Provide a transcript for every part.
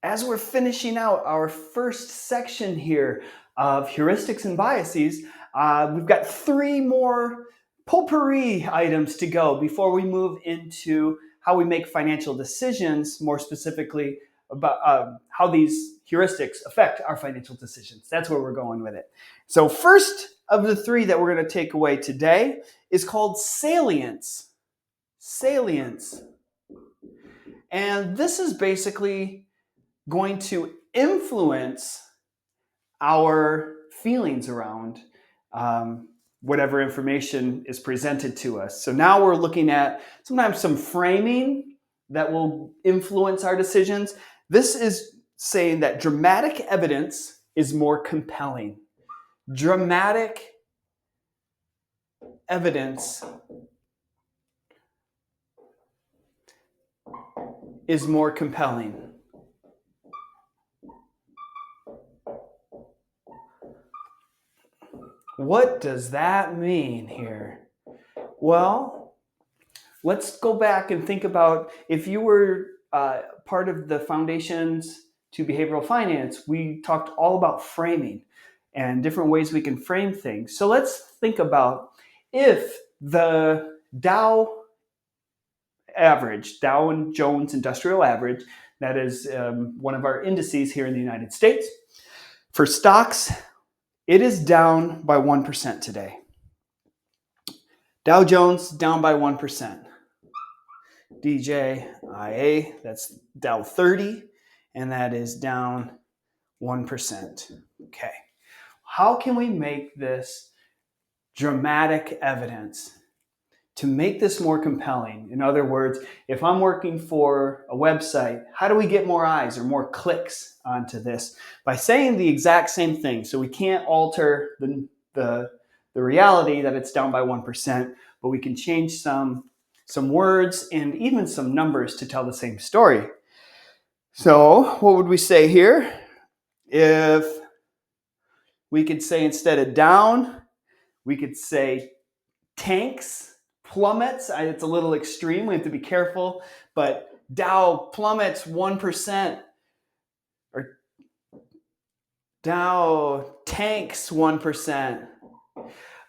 as we're finishing out our first section here of heuristics and biases, we've got 3 more potpourri items to go before we move into how we make financial decisions, more specifically about how these heuristics affect our financial decisions. That's where we're going with it. So first of the 3 that we're going to take away today is called salience. Salience. And this is basically going to influence our feelings around whatever information is presented to us. So now we're looking at sometimes some framing that will influence our decisions. This is saying that dramatic evidence is more compelling. Dramatic evidence is more compelling. What does that mean here? Well, let's go back and think about if you were part of the Foundations to Behavioral Finance, we talked all about framing and different ways we can frame things. So let's think about if the Dow average, Dow and Jones Industrial Average, that is one of our indices here in the United States, for stocks, it is down by 1% today. Dow Jones down by 1%. DJIA, that's Dow 30, and that is down 1%. Okay. How can we make this dramatic evidence to make this more compelling? In other words, if I'm working for a website, how do we get more eyes or more clicks onto this? By saying the exact same thing. So we can't alter the reality that it's down by 1%, but we can change some words and even some numbers to tell the same story. So what would we say here? If we could say instead of down, we could say tanks, plummets. It's a little extreme. We have to be careful. But Dow plummets 1%. Or Dow tanks 1%.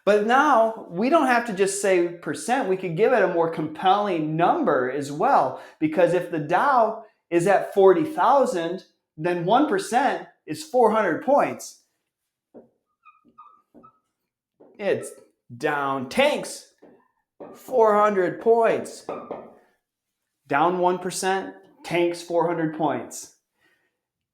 But now we don't have to just say percent. We could give it a more compelling number as well. Because if the Dow is at 40,000, then 1% is 400 points. It's down tanks 400 points. Down 1%, tanks 400 points.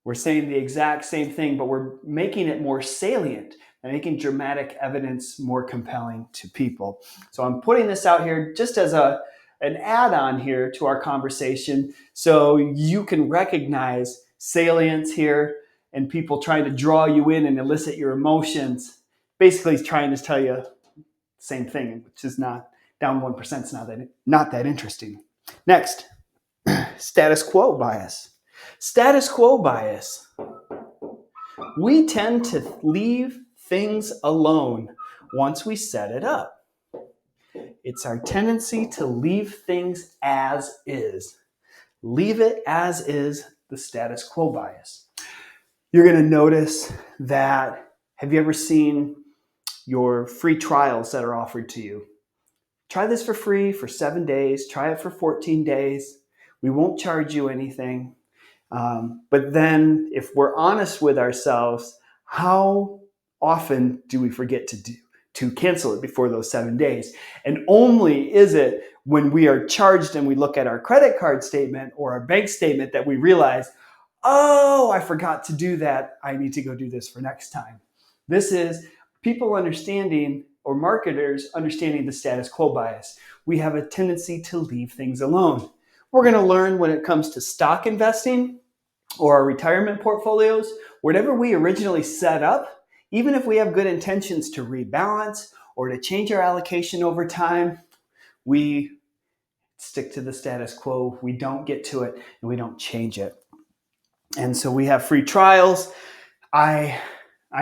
We're saying the exact same thing, but we're making it more salient and making dramatic evidence more compelling to people. So I'm putting this out here just as an add-on here to our conversation so you can recognize salience here and people trying to draw you in and elicit your emotions. Basically, he's trying to tell you the same thing, which is not down 1% is not that interesting. Next, status quo bias. Status quo bias. We tend to leave things alone once we set it up. It's our tendency to leave things as is. Leave it as is, the status quo bias. You're going to notice that, have you ever seen your free trials that are offered to you? Try this for free for 7 days. Try it for 14 days. We won't charge you anything. But then if we're honest with ourselves, how often do we forget to cancel it before those 7 days? And only is it when we are charged and we look at our credit card statement or our bank statement that we realize, oh, I forgot to do that. I need to go do this for next time. This is people understanding, or marketers understanding, the status quo bias. We have a tendency to leave things alone. We're going to learn when it comes to stock investing or our retirement portfolios, whatever we originally set up, even if we have good intentions to rebalance or to change our allocation over time, we stick to the status quo. We don't get to it and we don't change it. And so we have free trials. I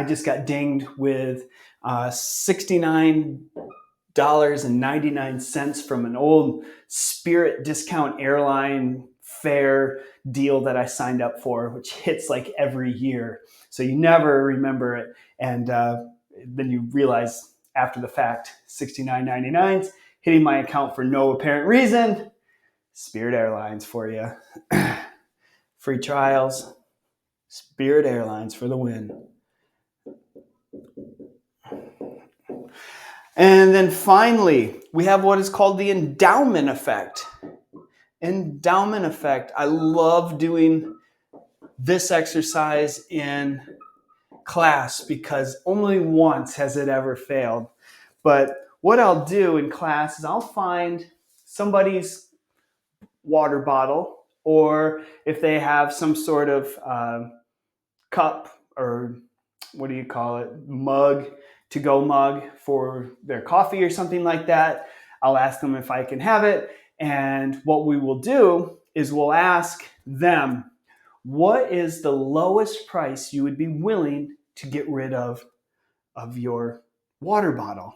just got dinged with $69.99 from an old Spirit discount airline fair deal that I signed up for, which hits like every year. So you never remember it. And then you realize after the fact, $69.99 hitting my account for no apparent reason. Spirit Airlines for you. Free trials. Spirit Airlines for the win. And then finally, we have what is called the endowment effect. Endowment effect. I love doing this exercise in class because only once has it ever failed. But what I'll do in class is I'll find somebody's water bottle, or if they have some sort of cup or what do you call it, mug, to-go mug for their coffee or something like that. I'll ask them if I can have it. And what we will do is we'll ask them, what is the lowest price you would be willing to get rid of your water bottle?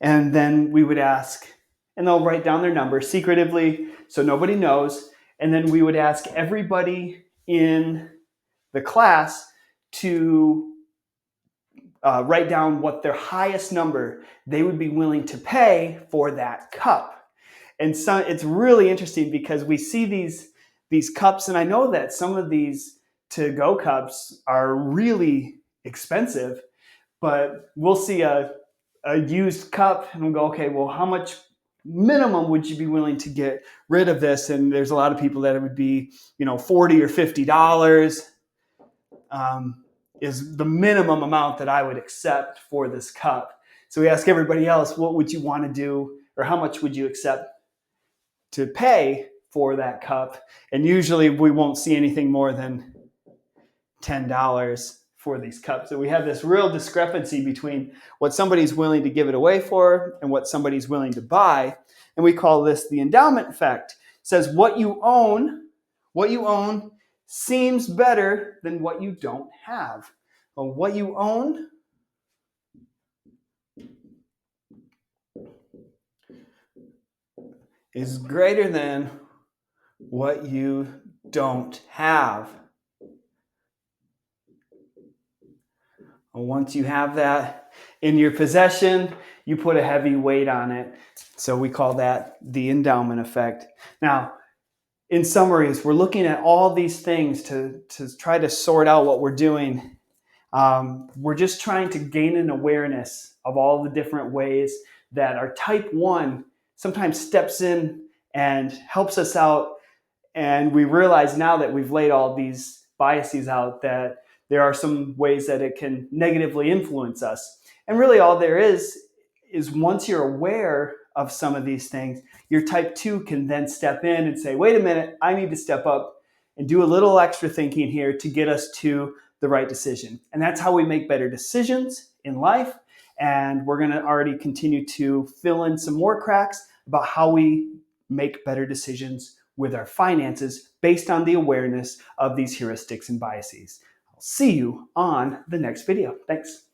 And then we would ask, and they'll write down their number secretively so nobody knows. And then we would ask everybody in the class to write down what their highest number they would be willing to pay for that cup. And so it's really interesting because we see these cups, and I know that some of these to-go cups are really expensive, but we'll see a used cup and we'll go, okay, well, how much minimum would you be willing to get rid of this? And there's a lot of people that it would be, $40 or $50 is the minimum amount that I would accept for this cup. So we ask everybody else, what would you want to do, or how much would you accept to pay for that cup? And usually we won't see anything more than $10 for these cups. So we have this real discrepancy between what somebody's willing to give it away for and what somebody's willing to buy. And we call this the endowment effect. It says what you own seems better than what you don't have. Well, what you own is greater than what you don't have. Once you have that in your possession, you put a heavy weight on it. So we call that the endowment effect. Now, in summaries, we're looking at all these things to try to sort out what we're doing. We're just trying to gain an awareness of all the different ways that our type 1 sometimes steps in and helps us out. And we realize now that we've laid all these biases out that there are some ways that it can negatively influence us. And really all there is once you're aware of some of these things, your type 2 can then step in and say, wait a minute, I need to step up and do a little extra thinking here to get us to the right decision. And that's how we make better decisions in life. And we're going to already continue to fill in some more cracks about how we make better decisions with our finances based on the awareness of these heuristics and biases. I'll see you on the next video. Thanks.